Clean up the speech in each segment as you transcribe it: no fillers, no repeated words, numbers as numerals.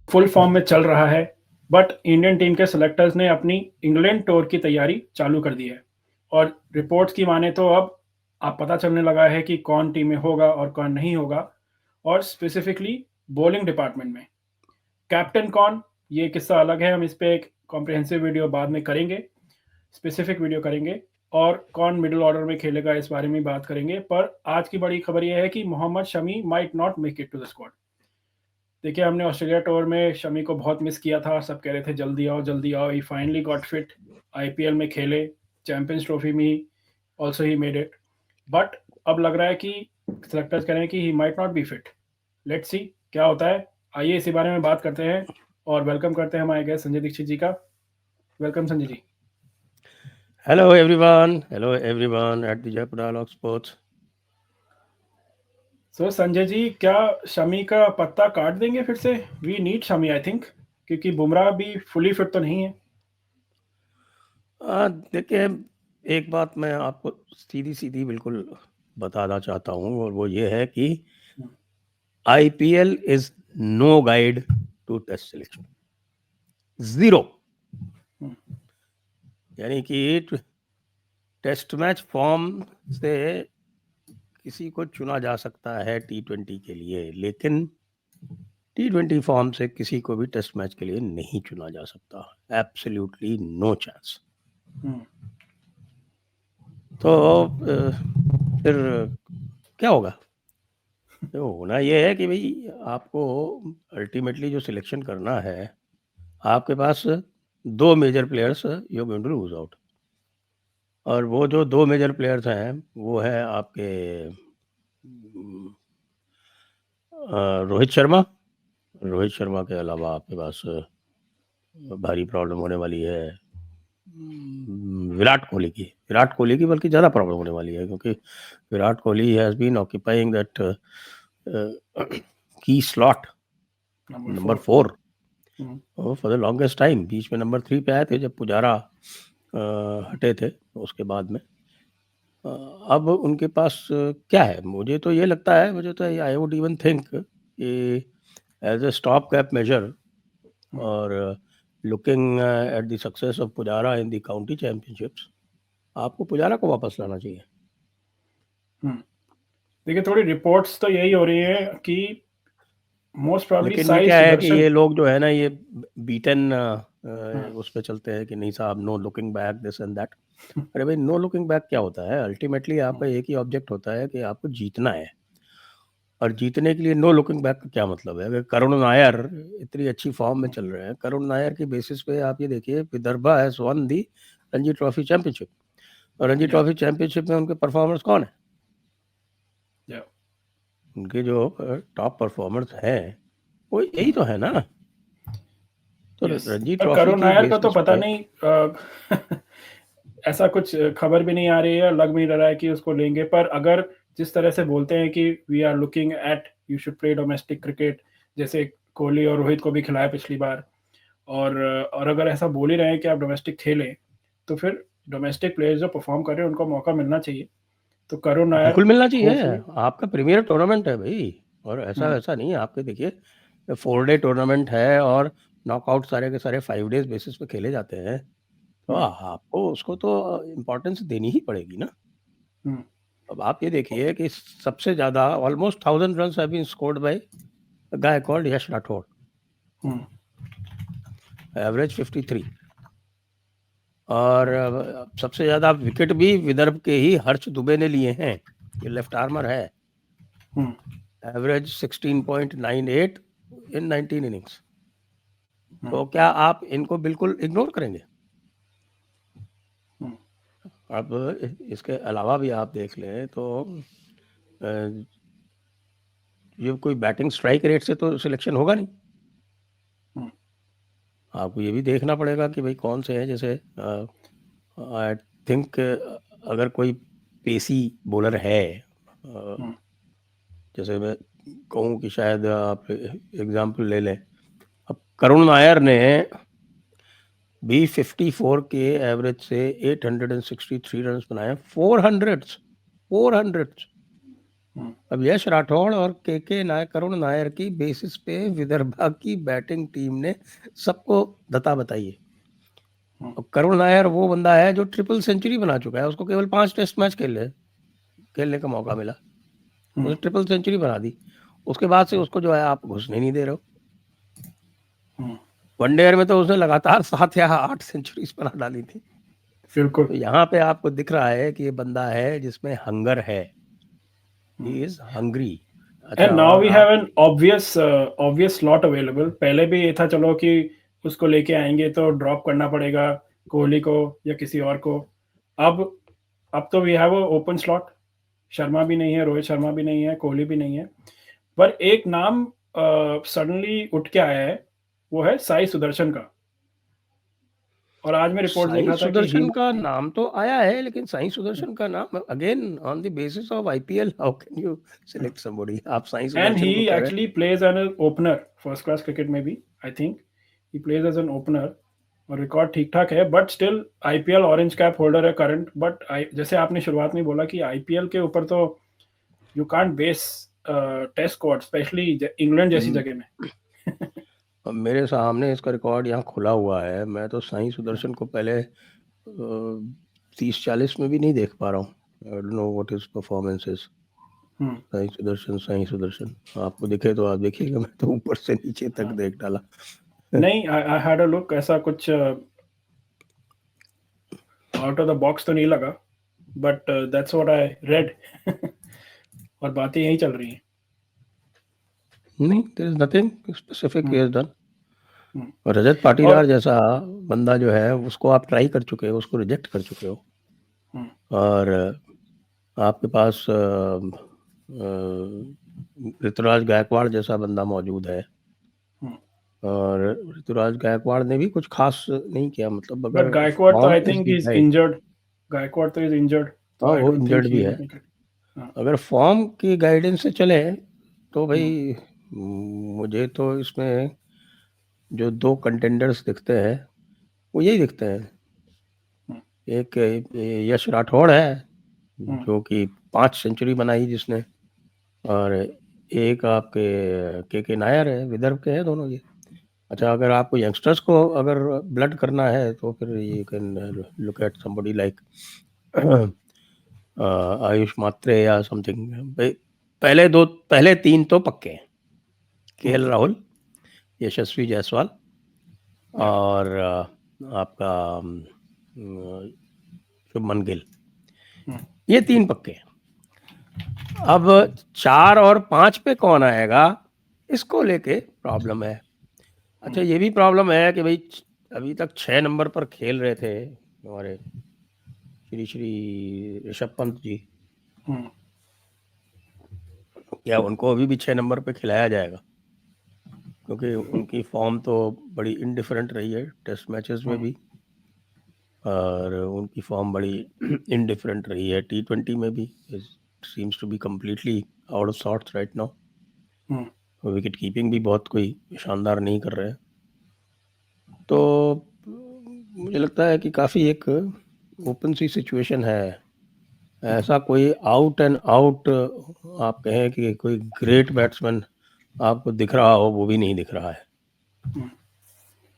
Full form में चल रहा है, बट इंडियन टीम के सेलेक्टर्स ने अपनी इंग्लैंड टूर की तैयारी चालू कर दी है और रिपोर्ट्स की माने तो अब आप पता चलने लगा है कि कौन टीम में होगा और कौन नहीं होगा। और स्पेसिफिकली बॉलिंग डिपार्टमेंट में कैप्टन कौन, ये किस्सा अलग है, हम इस पे एक कॉम्प्रिहेंसिव वीडियो बाद में करेंगे, स्पेसिफिक वीडियो करेंगे। और कौन मिडिल ऑर्डर में खेलेगा इस बारे में बात करेंगे। पर आज की बड़ी खबर यह है कि Mohammed Shami might not make it to the squad. देखिए, हमने ऑस्ट्रेलिया टूर में शमी को बहुत मिस किया था, सब कह रहे थे जल्दी आओ जल्दी आओ। ही फाइनली गॉट फिट, आईपीएल में खेले, चैंपियंस ट्रॉफी में also he made it. But अब लग रहा है कि सेलेक्टर्स कह रहे हैं कि he might not be fit. Let's see क्या होता है। आइए इसी बारे में बात करते हैं और वेलकम करते हैं हमारे गेस्ट संजय दीक्षित जी का। Welcome Sanjay ji. Hello everyone at the Jaipur Dialogue Sports. So Sanjay ji, क्या शमी का पत्ता काट देंगे फिर से? We need Shami I think, क्योंकि बुमराह भी फुली फिट तो नहीं है। देखिए, एक बात मैं आपको सीधी सीधी बिल्कुल बताना चाहता हूँ और वो ये है कि IPL is no guide to test selection, zero. यानी कि टेस्ट मैच फॉर्म से किसी को चुना जा सकता है T20 के लिए, लेकिन T20 फॉर्म से किसी को भी टेस्ट मैच के लिए नहीं चुना जा सकता। Absolutely no chance. तो फिर क्या होगा? तो होना ये है कि भाई आपको अल्टीमेटली जो सिलेक्शन करना है, आपके पास दो major players you going to lose out. और वो जो दो मेजर प्लेयर्स हैं वो है आपके रोहित शर्मा। रोहित शर्मा के अलावा आपके पास भारी प्रॉब्लम होने वाली है विराट कोहली की बल्कि ज़्यादा प्रॉब्लम होने वाली है, क्योंकि Virat Kohli has been occupying that key slot number 4 for the longest time. बीच में नंबर 3 पे आए थे जब पुजारा हटे थे, उसके बाद में अब उनके पास क्या है? मुझे तो ये लगता है, आई वुड इवन थिंक कि as a stop gap measure और looking at the success of Pujara in the county championships, आपको पुजारा को वापस लाना चाहिए। देखिए, थोड़ी रिपोर्ट्स तो यही हो रही है कि मोस्ट प्रॉब्ली लेकिन ये साई क्या है कि सुदर्शन। ये लोग जो है ना, ये बीटन उस पे चलते हैं कि नहीं साहब, no looking back, this and that. अरे भाई, नो लुकिंग बैक क्या होता है? अल्टीमेटली आपका एक ही ऑब्जेक्ट होता है कि आपको जीतना है, और जीतने के लिए नो लुकिंग बैक का क्या मतलब है? अगर करुण नायर इतनी अच्छी फॉर्म में चल रहे हैं, करुण नायर की बेसिस पे आप ये देखिए, Vidarbha has one the Ranji trophy championship, और रणजी ट्रॉफी चैंपियनशिप में उनके परफॉर्मर्स कौन है? उनके जो टॉप परफॉर्मर्स हैं वो यही तो है ना। तो रणजी पर ट्रॉफी करुण की नायर का तो बेसिस पता पे नहीं ऐसा कुछ खबर भी नहीं आ रही है, लग भी नहीं रहा है कि उसको लेंगे। पर अगर जिस तरह से बोलते हैं कि we are looking at you should play domestic cricket, जैसे कोहली और रोहित को भी खिलाया पिछली बार, और अगर ऐसा बोल ही रहे हैं कि आप डोमेस्टिक खेलें, तो फिर डोमेस्टिक प्लेयर्स जो परफॉर्म कर रहे हैं उनको मौका मिलना चाहिए। तो करुण नायर बिल्कुल मिलना चाहिए। होपफुली। आपका प्रीमियर टूर्नामेंट है भाई, और ऐसा वैसा नहीं है। आपके देखिए 4 डे टूर्नामेंट है और नॉकआउट सारे के सारे 5 डेज बेसिस पे खेले जाते हैं, तो आपको उसको तो इम्पोर्टेंस देनी ही पड़ेगी ना। अब आप ये देखिए कि सबसे ज़्यादा almost 1000 runs have been scored by a guy called Yash Rathod, average 53। और सबसे ज़्यादा विकेट भी विदर्भ के ही हर्ष दुबे ने लिए हैं, ये लेफ्ट आर्मर है, एवरेज 16.98 इन 19 इनिंग्स। तो क्या आप इनको बिल्कुल इग्नोर करेंगे? अब इसके अलावा भी आप देख लें तो ये कोई बैटिंग स्ट्राइक रेट से तो सिलेक्शन होगा नहीं। आपको ये भी देखना पड़ेगा कि भाई कौन से हैं। जैसे आई थिंक अगर कोई पेसी बॉलर है, जैसे मैं कहूँ कि शायद आप एग्जांपल ले लें, अब करुण नायर ने भी 54 के एवरेज से 863 रन बनाए। 400 अब यश राठौड़ और के नायर, करुण नायर की बेसिस पे विदर्भा की बैटिंग टीम ने सबको दता बताई है। करुण नायर वो बंदा है जो ट्रिपल सेंचुरी बना चुका है, उसको केवल 5 टेस्ट मैच खेलने का मौका मिला, उसने ट्रिपल सेंचुरी बना दी। उसके बाद से उसको जो है आप घुसने नहीं दे रहे हो। वनडे में तो उसने लगातार 7 या 8 सेंचुरीज बना डाली थी। बिल्कुल। तो यहाँ पे आपको दिख रहा है कि ये बंदा है जिसमें हंगर है, he is hungry। And now we have an obvious slot available. पहले भी ये था चलो कि उसको लेके आएंगे तो ड्रॉप करना पड़ेगा कोहली को या किसी और को। अब तो we have open slot. Sharma भी नहीं है, रोहित शर्मा भी नहीं है, कोहली भी नहीं है, पर एक नाम सडनली उठ के आया है, वो है साई सुदर्शन का। और आज मैं रिपोर्ट देख साई रहा था कि सुदर्शन का नाम तो आया है, लेकिन साई सुदर्शन का नाम again on the basis of IPL, how can you select somebody? आप साई एंड सुदर्शन ही को कह रहे हैं। Actually plays an opener first class cricket में भी। I think he plays as an opener और रिकॉर्ड ठीक ठाक है, but still IPL orange cap holder है करंट। बट जैसे आपने शुरुआत में बोला कि आईपीएल के ऊपर तो you can't base test squad, specially England जैसी जगह में। अब मेरे सामने इसका रिकॉर्ड यहाँ खुला हुआ है, मैं तो साई सुदर्शन को पहले 30-40 में भी नहीं देख पा रहा हूँ। I don't know what his performance is. Sai Sudarshan आपको दिखे तो आप देखिएगा, मैं तो ऊपर से नीचे तक देख डाला। नहीं, आई हैड अ लुक, ऐसा कुछ आउट ऑफ द बॉक्स तो नहीं लगा, but that's what I read. और बातें यही चल रही हैं। नहीं, there is nothing specific he has done. Rajat Patidar जैसा बंदा जो है उसको आप ट्राई कर चुके हो, उसको रिजेक्ट कर चुके हो, और आपके पास ऋतुराज गायकवाड़ जैसा बंदा मौजूद है, और ऋतुराज गायकवाड़ ने भी कुछ खास नहीं किया। मतलब अगर गायकवाड़ तो I think is injured. Gaikwad तो इज इंजर्ड, तो आई वो डोंट इंजर्ड थिंक भी ही है। Will make it. अगर फॉर्म की गाइडेंस से चले तो भाई मुझे तो इसमें जो 2 कंटेंडर्स दिखते हैं वो यही दिखते हैं। एक यश राठौड़ है जो कि 5 सेंचुरी बनाई जिसने, और एक आपके के नायर है, विदर्भ के हैं दोनों ये। अच्छा, अगर आपको यंगस्टर्स को अगर ब्लड करना है तो फिर you can look at somebody like Ayush Mhatre या समथिंग। पहले 3 तो पक्के हैं, केएल राहुल, यशस्वी जायसवाल और आपका शुभमन गिल, ये 3 पक्के हैं। अब 4 और 5 पे कौन आएगा, इसको लेके प्रॉब्लम है। अच्छा, ये भी प्रॉब्लम है कि भाई अभी तक 6 नंबर पर खेल रहे थे हमारे श्री ऋषभ पंत जी, क्या उनको अभी भी 6 नंबर पे खिलाया जाएगा? क्योंकि उनकी फॉर्म तो बड़ी इनडिफरेंट रही है टेस्ट मैचेस में भी, और उनकी फॉर्म बड़ी इनडिफरेंट रही है T20 में भी। Seems to be completely out of sorts right now. Wicket keeping भी बहुत कोई शानदार नहीं कर रहे हैं। तो मुझे लगता है कि काफ़ी एक ओपन सी सिचुएशन है। ऐसा कोई आउट एंड आउट आप कहें कि कोई ग्रेट बैट्समैन आपको दिख रहा हो, वो भी नहीं दिख रहा है,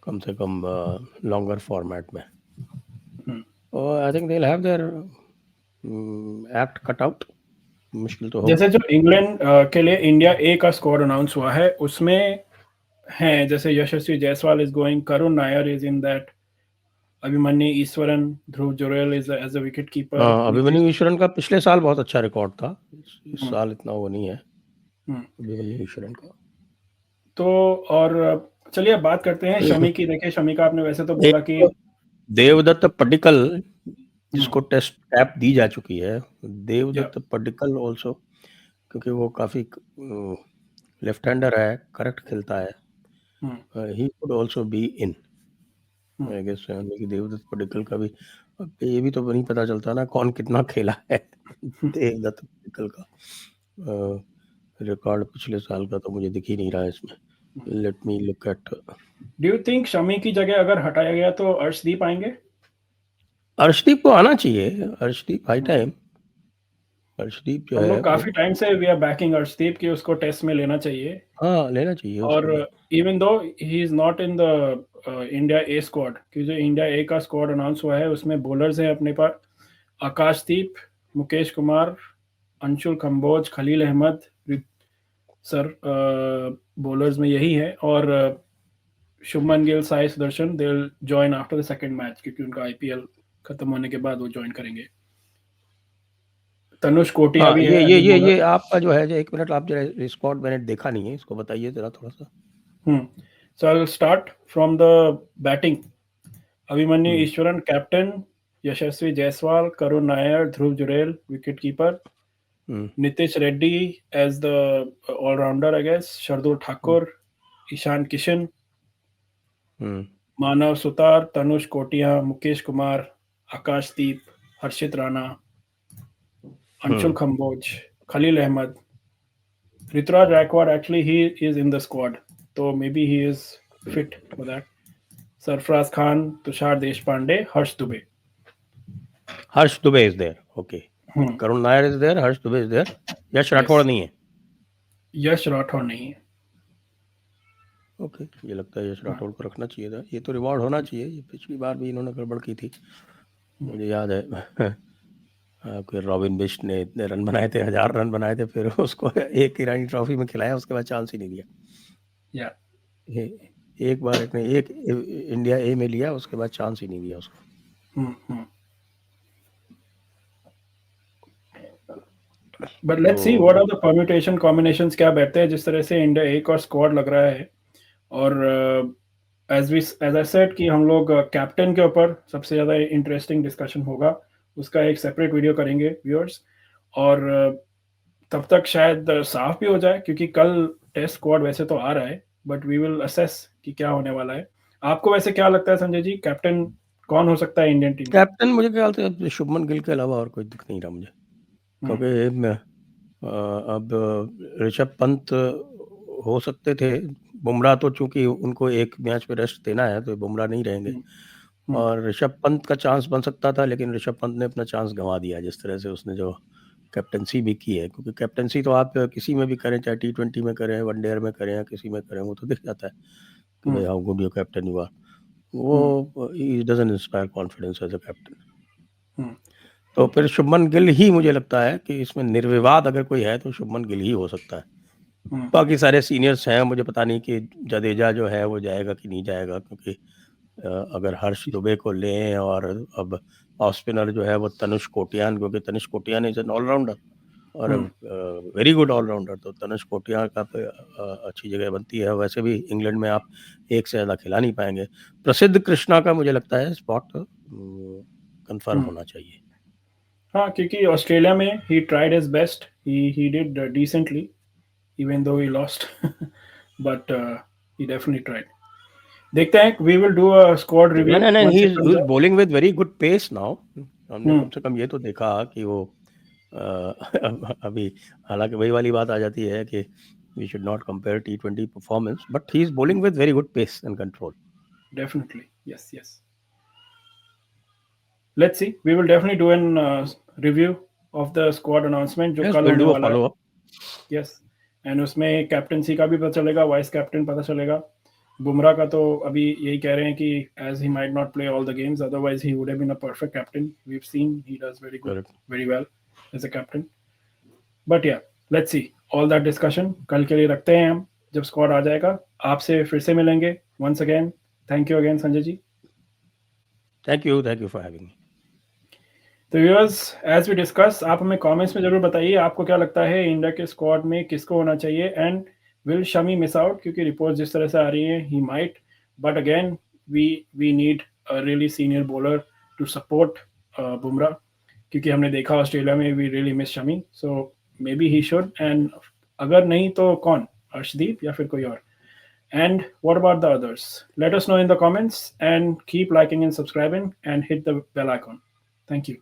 कम से कम लॉन्गर फॉर्मेट में। और I think they will have their act cut out. मुश्किल तो होगा। जैसे जो इंग्लैंड के लिए इंडिया ए का स्क्वाड अनाउंस हुआ है उसमें हैं जैसे Yashasvi Jaiswal is going, Karun Nair is in that, Abhimanyu Easwaran, Dhruv Jurel is as a wicket keeper. Abhimanyu Easwaran का पिछले साल बहुत अच्छा रिकॉर्ड था, इस साल इतना वो नहीं है अभिमन्यु ईश्वरन का। तो और चलिए अब बात करते हैं शमी की। देखिए शमी का आपने वैसे तो बोला कि देवदत्त पडिक्कल जिसको टेस्ट कैप दी जा चुकी है, देवदत्त पडिक्कल ऑल्सो, क्योंकि वो काफी लेफ्ट हैंडर है, करेक्ट खेलता है, he could also be in. I guess Devdutt Padikkal का भी ये भी तो नहीं पता चलता ना कौन कितना खेला है। देवदत्त पडिक्कल का रिकॉर्ड पिछले साल का तो मुझे दिख ही नहीं रहा है इसमें। Let me look at. Do you think Shami की जगह अगर हटाया गया तो अर्शदीप आएंगे? अर्शदीप को आना चाहिए, अर्शदीप हाई टाइम। हर्षदीप जो हम है लोग काफी टाइम से वी आर बैकिंग हर्षदीप कि उसको टेस्ट में लेना चाहिए। हाँ, लेना चाहिए उसको भी। और even though he is not in the India A squad, कि जो इंडिया ए का स्क्वाड अनाउंस हुआ है उसमें बॉलर्स हैं अपने पास आकाशदीप, मुकेश कुमार, अंशुल कंबोज, खलील अहमद सर, बॉलर्स में यही है। और Shubman Gill, Sai Sudarshan, they will join after the second match, क्योंकि उनका आईपीएल खत्म होने के बाद वो ज्वाइन करेंगे। तनुष कोटिया हाँ, भी है एज ए बॉलर। ये आपका जो है, जो 1 मिनट आप जरा स्क्वाड मैंने देखा नहीं है, इसको बताइए जरा थोड़ा-सा। So I will start from the batting. Abhimanyu Easwaran captain, Yashasvi Jaiswal, Karun Nair, Dhruv Jurel wicket keeper, Nitish Reddy as the allrounder I guess, Shardul Thakur, Ishan Kishan, Manav Suthar, Tanush Kotian, Mukesh Kumar, Akashdeep, Harshit Rana, Anshul Kamboj, Khaleel Ahmed, Ruturaj Gaikwad actually he is in the squad, तो may B he is fit for that. Sarfaraz Khan, Tushar Deshpande, Harsh Dubey. Harsh Dubey is there, okay. Karun Nair is there, Harsh Dubey is there, यश राठौड़ नहीं है। यश राठौड़ नहीं है। Okay, ये लगता है यश राठौड़ को रखना चाहिए था, ये तो रिवॉर्ड होना चाहिए। ये पिछली बार भी इन्होंने गड़बड़ की थी, मुझे याद है। कोई रॉबिन बिष्ट ने इतने रन बनाए थे, 1000 रन बनाए थे, फिर उसको एक ईरानी ट्रॉफी में खिलाया, उसके बाद चांस ही नहीं दिया। एक बार एक इंडिया ए में लिया, उसके बाद चांस ही नहीं दिया उसको। But let's see what are the permutation combinations, क्या बैठते हैं जिस तरह से इंडिया ए का स्क्वाड लग रहा है। और एज आई सेड कि हम लोग कैप्टन के ऊपर सबसे ज़्यादा इंटरेस्टिंग डिस्कशन होगा, उसका एक सेपरेट वीडियो करेंगे व्यूअर्स। और तब तक शायद साफ भी हो जाए, क्योंकि कल टेस्ट स्क्वाड वैसे तो आ रहा है, बट वी विल असेस कि क्या होने वाला है। आपको वैसे क्या लगता है संजय जी, कैप्टन कौन हो सकता है इंडियन टीम? कैप्टन मुझे ख्याल से शुभमन गिल के अलावा और कोई दिख नहीं रहा मुझे, क्योंकि अब ऋषभ पंत हो सकते थे, बुमराह तो चूंकि उनको एक मैच पे रेस्ट देना है तो बुमराह नहीं रहेंगे, और ऋषभ पंत का चांस बन सकता था, लेकिन ऋषभ पंत ने अपना चांस गंवा दिया जिस तरह से उसने जो कैप्टनसी भी की है। क्योंकि कैप्टनसी तो आप किसी में भी करें, चाहे T20 में करें, वनडे में करें, या किसी में करें, वो तो दिख जाता है कि भाई how good your captain you are. वो he doesn't inspire confidence as a captain. तो फिर शुभमन गिल ही मुझे लगता है कि इसमें निर्विवाद अगर कोई है तो शुभमन गिल ही हो सकता है। बाकी सारे सीनियर्स हैं, मुझे पता नहीं कि जडेजा जो है वो जाएगा कि नहीं जाएगा, क्योंकि अगर हर्ष दुबे को लें, और अब ऑफ स्पिनर जो है वो तनुष कोटियान, क्योंकि Tanush Kotian is an allrounder और वेरी गुड ऑलराउंडर, तो तनुष कोटियान का अच्छी जगह बनती है। वैसे भी इंग्लैंड में आप एक से ज़्यादा खिला नहीं पाएंगे। प्रसिद्ध कृष्णा का मुझे लगता है स्पॉट कंफर्म होना चाहिए। हाँ, क्योंकि ऑस्ट्रेलिया में he tried his best, he did decently even though he lost, but he definitely tried. देखते हैं, we will do a squad review. नहीं, he is bowling with very good pace now. हमने कम से कम ये तो देखा कि वो अभी, हालांकि वही वाली बात आ जाती है कि we should not compare T20 performance, but he is bowling with very good pace and control. Definitely, yes. Let's see, we will definitely do an review of the squad announcement जो कल होने वाला है। Yes, and उसमें captaincy का भी पता चलेगा, वाइस कैप्टन पता चलेगा। बुमराह का तो अभी यही कह रहे हैं कि as he might not play all the games, otherwise he would have been a perfect captain. We've seen he does very good, very well as a captain. But yeah, let's see all that discussion कल के लिए रखते हैं हम, जब squad आ जाएगा आपसे फिर से मिलेंगे। Once again, thank you again Sanjay ji. Thank you for having me. तो व्यूअर्स, एज वी डिस्कस, आप हमें कमेंट्स में जरूर बताइए आपको क्या लगता है इंडिया के स्क्वाड में किसको होना चाहिए, and will Shami miss out, क्योंकि रिपोर्ट जिस तरह से आ रही है he might, but again we need a really senior bowler to support Bumrah, क्योंकि हमने देखा ऑस्ट्रेलिया में we really miss Shami, so may be he should, and अगर नहीं तो कौन, अर्शदीप या फिर कोई और। And what about the others? Let us know in the comments and keep liking and subscribing and hit the bell icon. Thank you.